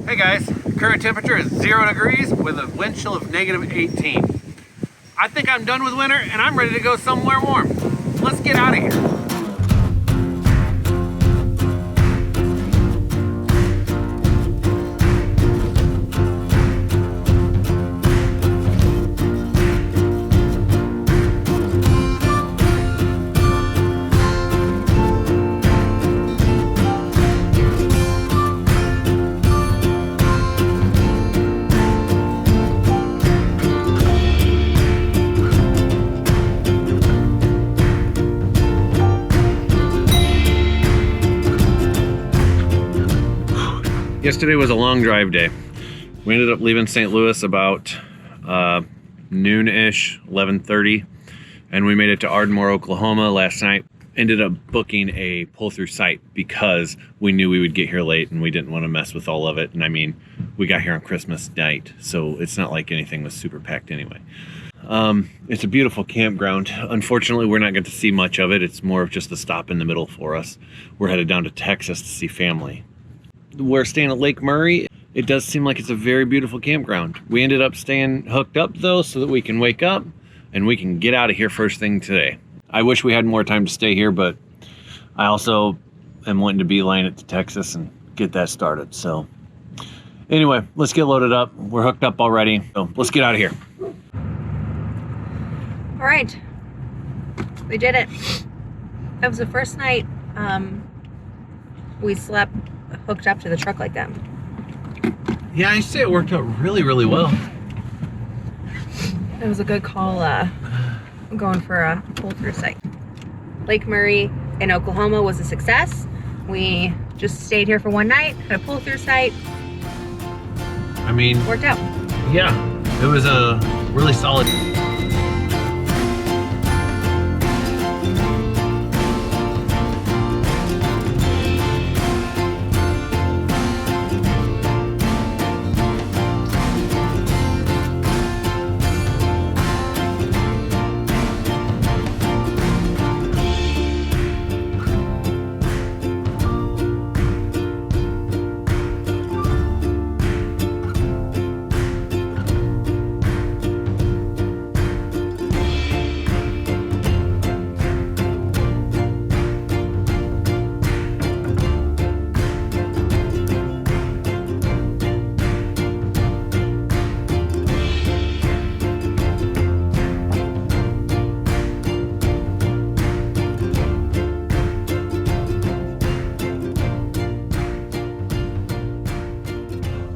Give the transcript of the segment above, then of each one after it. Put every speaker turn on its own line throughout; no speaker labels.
Hey guys, current temperature is 0 degrees with a wind chill of -18. I think I'm done with winter and I'm ready to go somewhere warm. Let's get out of here. Yesterday was a long drive day. We ended up leaving St. Louis about noon-ish, 11:30, and we made it to Ardmore, Oklahoma last night. Ended up booking a pull-through site because we knew we would get here late and we didn't want to mess with all of it. And I mean, we got here on Christmas night, so it's not like anything was super packed anyway. It's a beautiful campground. Unfortunately, we're not going to see much of it. It's more of just a stop in the middle for us. We're headed down to Texas to see family. We're staying at Lake Murray. It does seem like it's a very beautiful campground. We ended up staying hooked up though so that we can wake up and we can get out of here first thing today. I wish we had more time to stay here, but I also am wanting to beeline it to Texas and get that started. So anyway, let's get loaded up. We're hooked up already, so let's get out of here.
All right, we did it. It was the first night we slept hooked up to the truck like that.
Yeah, I say it worked out really, really well.
It was a good call going for a pull-through site. Lake Murray in Oklahoma was a success. We just stayed here for one night, had a pull-through site.
I mean,
worked out.
Yeah, it was a really solid.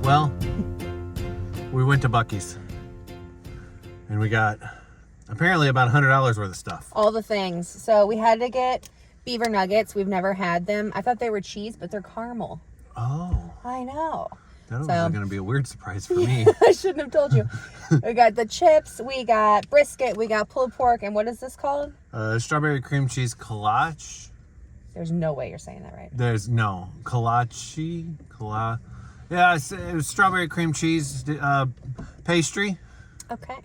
Well, we went to Buc-ee's and we got apparently about $100 worth of stuff.
All the things. So we had to get beaver nuggets. We've never had them. I thought they were cheese, but they're caramel.
Oh.
I know.
That was going to be a weird surprise for me.
I shouldn't have told you. We got the chips, we got brisket, we got pulled pork, and what is this called?
Strawberry cream cheese kolache.
There's no way you're saying that right.
There's no. Kolache? Yeah, it was strawberry cream cheese pastry.
Okay.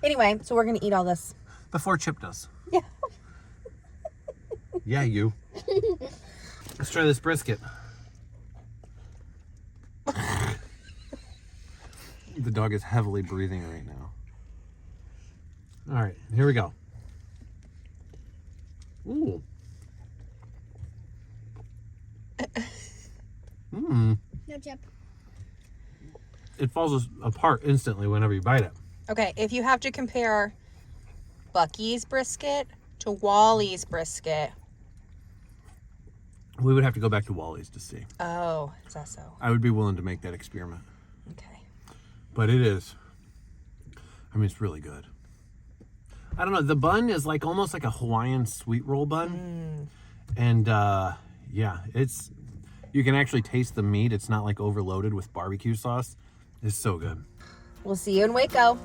Anyway, so we're going to eat all this.
Before Chip does.
Yeah.
Yeah, you. Let's try this brisket. The dog is heavily breathing right now. All right, here we go. Ooh. Mmm.
No, Chip.
It falls apart instantly whenever you bite it.
Okay, if you have to compare Buc-ee's brisket to Wally's brisket.
We would have to go back to Wally's to see.
Oh, is that so?
I would be willing to make that experiment.
Okay.
But it is. I mean, it's really good. I don't know. The bun is like almost like a Hawaiian sweet roll bun. And yeah, you can actually taste the meat. It's not like overloaded with barbecue sauce. It's so good.
We'll see you in Waco.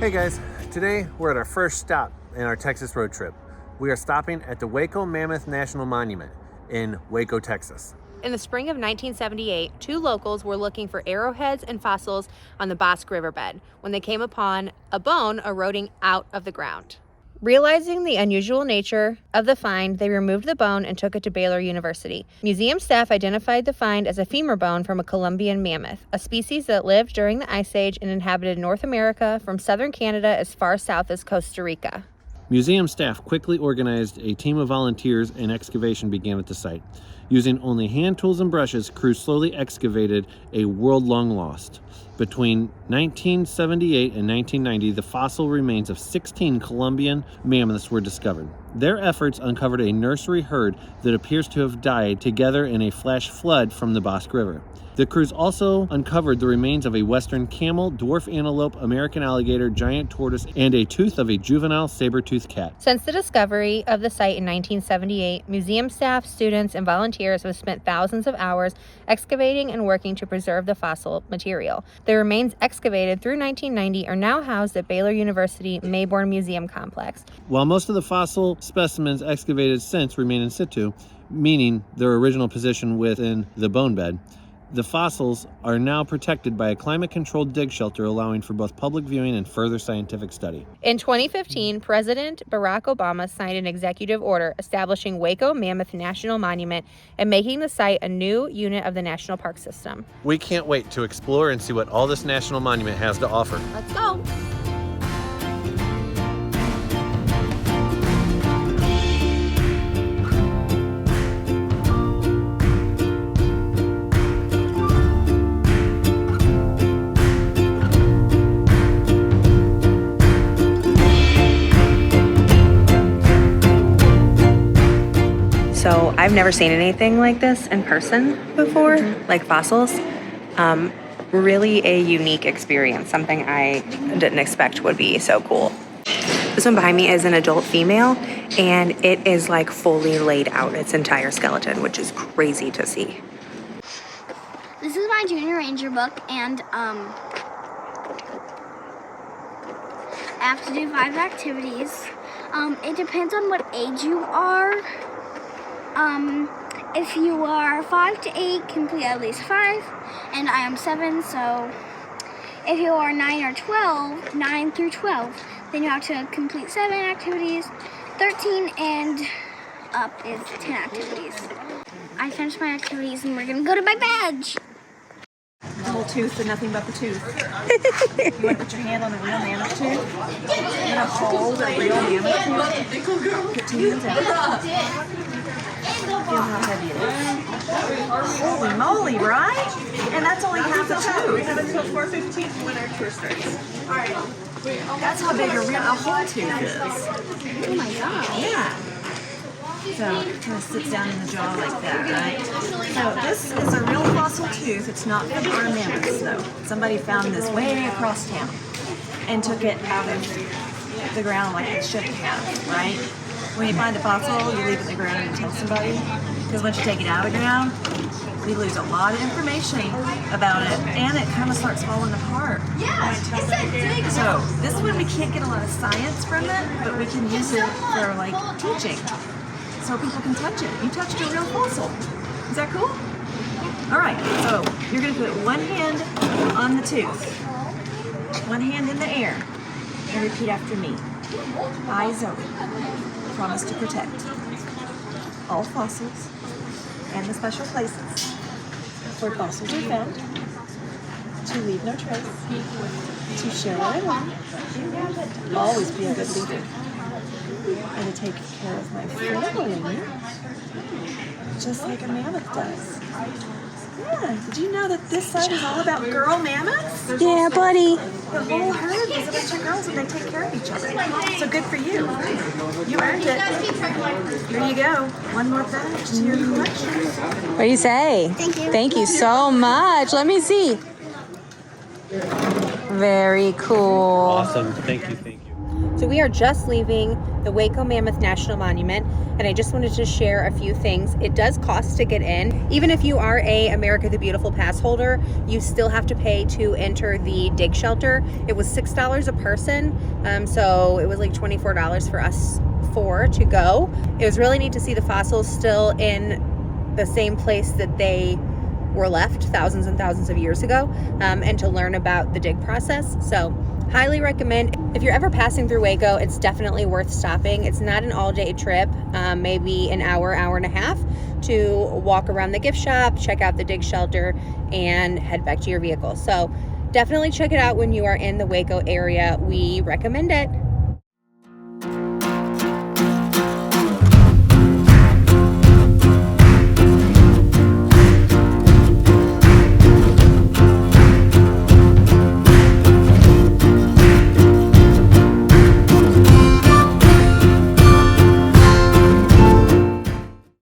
Hey guys, Today, we're at our first stop in our Texas road trip. We are stopping at the Waco Mammoth National Monument in Waco, Texas.
In the spring of 1978, two locals were looking for arrowheads and fossils on the Buc-ee riverbed when they came upon a bone eroding out of the ground. Realizing the unusual nature of the find, they removed the bone and took it to Baylor University. Museum staff identified the find as a femur bone from a Columbian mammoth, a species that lived during the Ice Age and inhabited North America from southern Canada as far south as Costa Rica.
Museum staff quickly organized a team of volunteers and excavation began at the site. Using only hand tools and brushes, crews slowly excavated a world long lost. Between 1978 and 1990, the fossil remains of 16 Columbian mammoths were discovered. Their efforts uncovered a nursery herd that appears to have died together in a flash flood from the Buc-ee River. The crews also uncovered the remains of a western camel, dwarf antelope, American alligator, giant tortoise, and a tooth of a juvenile saber-toothed cat.
Since the discovery of the site in 1978, museum staff, students, and volunteers have spent thousands of hours excavating and working to preserve the fossil material. The remains excavated through 1990 are now housed at Baylor University Mayborn Museum Complex.
While most of the fossil specimens excavated since remain in situ, meaning their original position within the bone bed, the fossils are now protected by a climate-controlled dig shelter, allowing for both public viewing and further scientific study.
In 2015, President Barack Obama signed an executive order establishing Waco Mammoth National Monument and making the site a new unit of the National Park System.
We can't wait to explore and see what all this national monument has to offer.
Let's go! So I've never seen anything like this in person before, like fossils. Really a unique experience, something I didn't expect would be so cool. This one behind me is an adult female, and it is like fully laid out, its entire skeleton, which is crazy to see.
This is my junior ranger book, and I have to do 5 activities. It depends on what age you are. If you are 5 to 8, complete at least 5, and I am 7, so if you are 9 through 12, then you have to complete 7 activities. 13 and up is 10 activities. I finished my activities and we're gonna go to my badge.
The whole tooth and nothing but the tooth. You want to put your hand on a real mammoth tooth? You want to hold a real mammoth tooth? Put 2 hands in it. Feel how heavy it is. Holy moly, right? And that's only half the tooth. We have until 4:15 when our tour starts. All right. That's how big a whole tooth is.
Oh my god.
Yeah. So it kind of sits down in the jaw like that, right? So this is a real fossil tooth. It's not from our mammoths, though. Somebody found this way across town and took it out of the ground like it should have, right? When you find a fossil, you leave it in the ground and tell somebody. Because once you take it out of the ground, we lose a lot of information about it, and it kind of starts falling apart. So this one, we can't get a lot of science from it, but we can use it for like teaching, so people can touch it. You touched a real fossil. Is that cool? All right, so you're gonna put one hand on the tooth, one hand in the air, and repeat after me. Eyes open. Promise to protect all fossils and the special places where fossils are found, to leave no trace, to share what I want, always be a good leader, and to take care of my family, just like a mammoth does. Yeah, did you know that this site is all about girl mammoths?
Yeah, buddy.
The whole herd is a bunch of girls and they take care of each other. So good for you. You earned it. Here you go. One more badge to your collection.
What do you say?
Thank you.
Thank you so much. Let me see. Very cool.
Awesome. Thank you.
So we are just leaving the Waco Mammoth National Monument, and I just wanted to share a few things. It does cost to get in. Even if you are a America the Beautiful pass holder, you still have to pay to enter the dig shelter. It was $6 a person, so it was like $24 for us four to go. It was really neat to see the fossils still in the same place that they were left thousands and thousands of years ago, and to learn about the dig process. So highly recommend. If you're ever passing through Waco, it's definitely worth stopping. It's not an all-day trip, maybe an hour, hour and a half to walk around the gift shop, check out the dig shelter, and head back to your vehicle. So definitely check it out when you are in the Waco area. We recommend it.